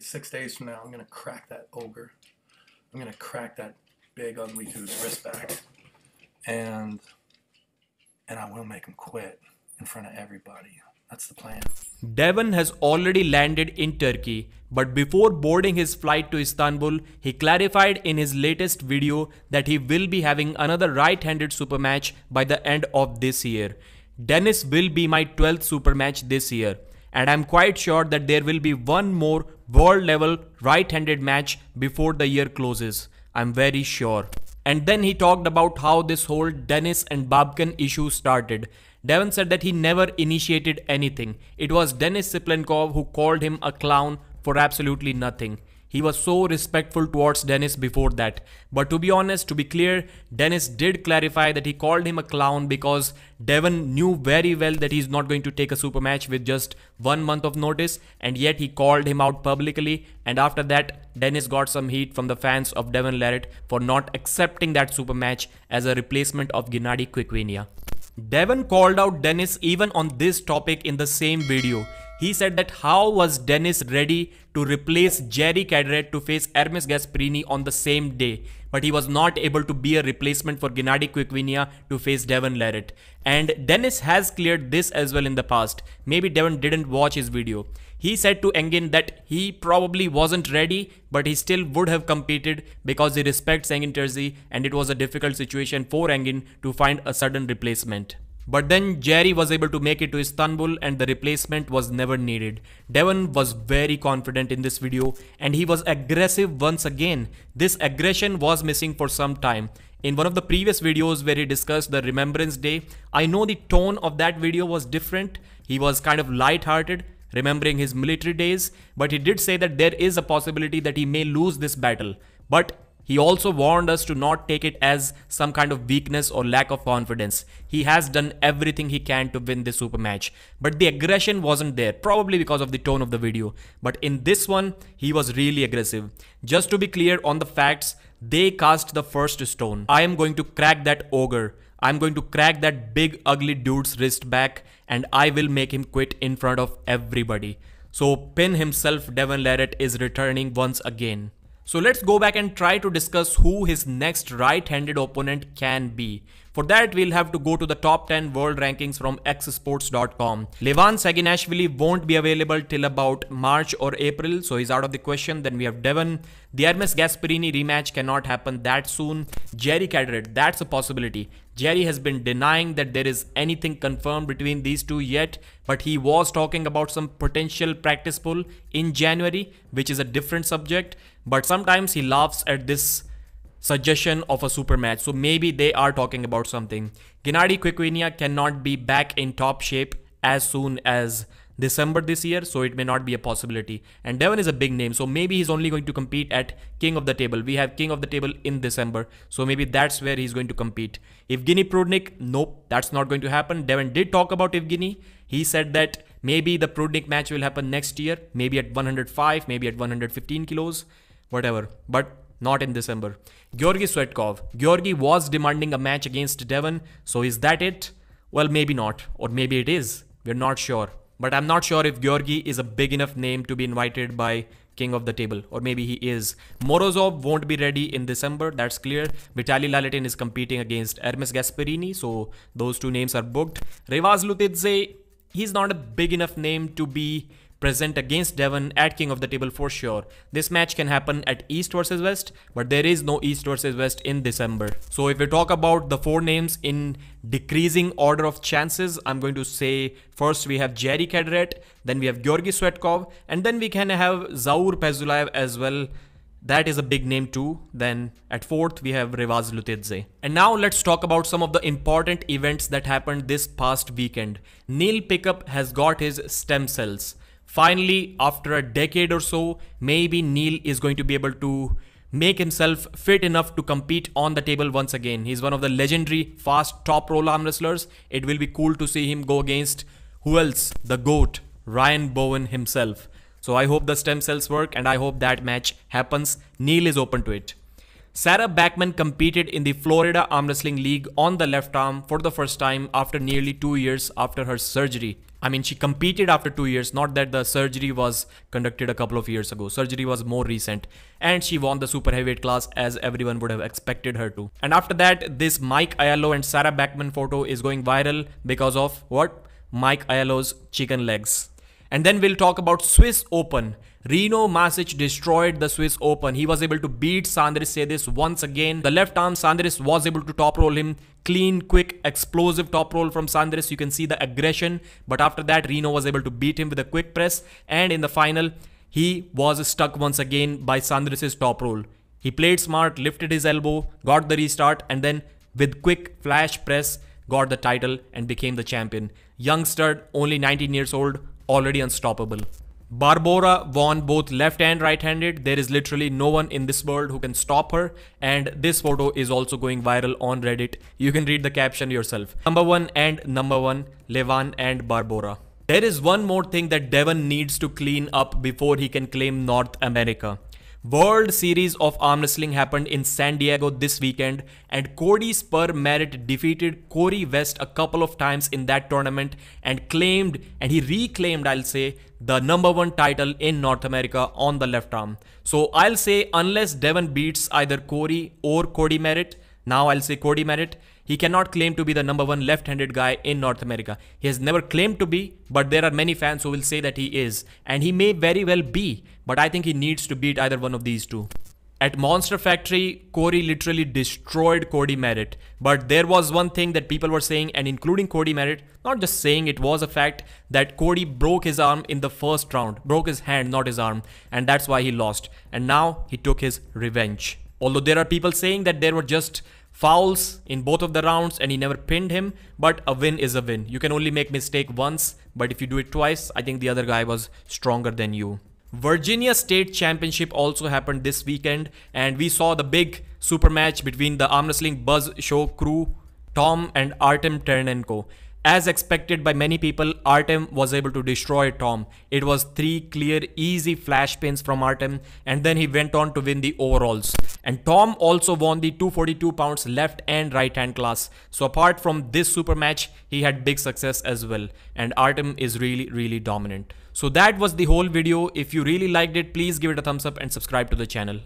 6 days from now, I'm gonna crack that ogre. I'm gonna crack that big ugly dude's wrist back, and I will make him quit in front of everybody. That's the plan. Devon has already landed in Turkey, but before boarding his flight to Istanbul, he clarified in his latest video that he will be having another right-handed super match by the end of this year. Denis will be my 12th super match this year, and I'm quite sure that there will be one more world level right-handed match before the year closes. I'm very sure. And then he talked about how this whole Denis and Babkan issue started. Devon said that he never initiated anything. It was Denis Cyplenkov who called him a clown for absolutely nothing. He was so respectful towards Denis before that. But to be honest, to be clear, Denis did clarify that he called him a clown because Devon knew very well that he's not going to take a super match with just 1 month of notice, and yet he called him out publicly, and after that, Denis got some heat from the fans of Devon Larratt for not accepting that super match as a replacement of Gennady Quickwiniya. Devon called out Denis even on this topic in the same video. He said that how was Denis ready to replace Jerry Cadret to face Hermes Gasperini on the same day, but he was not able to be a replacement for Gennady Quickwiniya to face Devon Larratt. And Denis has cleared this as well in the past. Maybe Devon didn't watch his video. He said to Engin that he probably wasn't ready, but he still would have competed because he respects Engin Terzi, and it was a difficult situation for Engin to find a sudden replacement. But then Jerry was able to make it to Istanbul and the replacement was never needed. Devon was very confident in this video and he was aggressive once again. This aggression was missing for some time. In one of the previous videos where he discussed the Remembrance Day, I know the tone of that video was different. He was kind of light-hearted, remembering his military days, but he did say that there is a possibility that he may lose this battle. But he also warned us to not take it as some kind of weakness or lack of confidence. He has done everything he can to win this super match. But the aggression wasn't there, probably because of the tone of the video. But in this one, he was really aggressive. Just to be clear on the facts, they cast the first stone. I am going to crack that ogre. I'm going to crack that big ugly dude's wrist back and I will make him quit in front of everybody. So Pin himself, Devon Larratt, is returning once again. So let's go back and try to discuss who his next right-handed opponent can be. For that, we'll have to go to the top 10 world rankings from xsports.com. Levan Saginashvili won't be available till about March or April, so he's out of the question. Then we have Devon. The Hermes Gasperini rematch cannot happen that soon. Jerry Cadret, that's a possibility. Jerry has been denying that there is anything confirmed between these two yet, but he was talking about some potential practice pull in January, which is a different subject. But sometimes he laughs at this suggestion of a super match, so maybe they are talking about something. Gennady Quickwiniya cannot be back in top shape as soon as December this year, so it may not be a possibility. And Devon is a big name, so maybe he's only going to compete at King of the Table. We have King of the Table in December, so maybe that's where he's going to compete. Evgeny Prudnik, nope, that's not going to happen. Devon did talk about Evgeny. He said that maybe the Prudnik match will happen next year, maybe at 105, maybe at 115 kilos, whatever, but not in December. Georgy Swetkov. Georgy was demanding a match against Devon, so is that it? Well, maybe not, or maybe it is. We're not sure. But I'm not sure if Georgy is a big enough name to be invited by King of the Table, or maybe he is. Morozov won't be ready in December, that's clear. Vitaly Lalatin is competing against Hermes Gasperini, so those two names are booked. Revaz Lutidze, he's not a big enough name to be present against Devon at King of the Table for sure. This match can happen at East versus West, but there is no East versus West in December. So if we talk about the four names in decreasing order of chances, I'm going to say first we have Jerry Cadret, then we have Georgy Swetkov, and then we can have Zaur Pezulaev as well. That is a big name too. Then at fourth, we have Revaz Lutidze. And now let's talk about some of the important events that happened this past weekend. Neil Pickup has got his stem cells. Finally, after a decade or so, maybe Neil is going to be able to make himself fit enough to compete on the table once again. He's one of the legendary fast top roll arm wrestlers. It will be cool to see him go against, who else? The GOAT, Ryan Bowen himself. So I hope the stem cells work and I hope that match happens. Neil is open to it. Sarah Backman competed in the Florida Arm Wrestling League on the left arm for the first time after nearly 2 years after her surgery. I mean, she competed after 2 years, not that the surgery was conducted a couple of years ago. Surgery was more recent. And she won the super heavyweight class as everyone would have expected her to. And after that, this Mike Aiello and Sarah Backman photo is going viral because of what? Mike Aiello's chicken legs. And then we'll talk about Swiss Open. Rino Masic destroyed the Swiss Open. He was able to beat Sandris Sedis once again. The left arm, Sandris was able to top roll him. Clean, quick, explosive top roll from Sandris. You can see the aggression. But after that, Rino was able to beat him with a quick press. And in the final, he was stuck once again by Sandris' top roll. He played smart, lifted his elbow, got the restart, and then with quick flash press, got the title and became the champion. Young stud, only 19 years old, already unstoppable. Barbora won both left and right-handed. There is literally no one in this world who can stop her. And this photo is also going viral on Reddit. You can read the caption yourself. Number 1 and number 1, Levan and Barbora. There is one more thing that Devon needs to clean up before he can claim North America. World Series of Arm Wrestling happened in San Diego this weekend, and Cody Meritt defeated Cory West a couple of times in that tournament and he reclaimed, I'll say, the number 1 title in North America on the left arm. So I'll say unless Devon beats either Cory or Cody Meritt, now I'll say Cody Meritt, he cannot claim to be the number 1 left-handed guy in North America. He has never claimed to be, but there are many fans who will say that he is. And he may very well be, but I think he needs to beat either one of these two. At Monster Factory, Cory literally destroyed Cody Meritt. But there was one thing that people were saying, and including Cody Meritt, not just saying, it was a fact that Cody broke his arm in the first round. Broke his hand, not his arm. And that's why he lost. And now he took his revenge. Although there are people saying that there were just fouls in both of the rounds and he never pinned him, but a win is a win. You can only make mistake once, but if you do it twice, I think the other guy was stronger than you. Virginia State Championship also happened this weekend, and we saw the big super match between the Arm Wrestling Buzz Show crew, Tom and Artem Ternenko. As expected by many people, Artem was able to destroy Tom. It was 3 clear, easy flash pins from Artem, and then he went on to win the overalls. And Tom also won the 242 pounds left and right hand class. So apart from this super match, he had big success as well. And Artem is really dominant. So that was the whole video. If you really liked it, please give it a thumbs up and subscribe to the channel.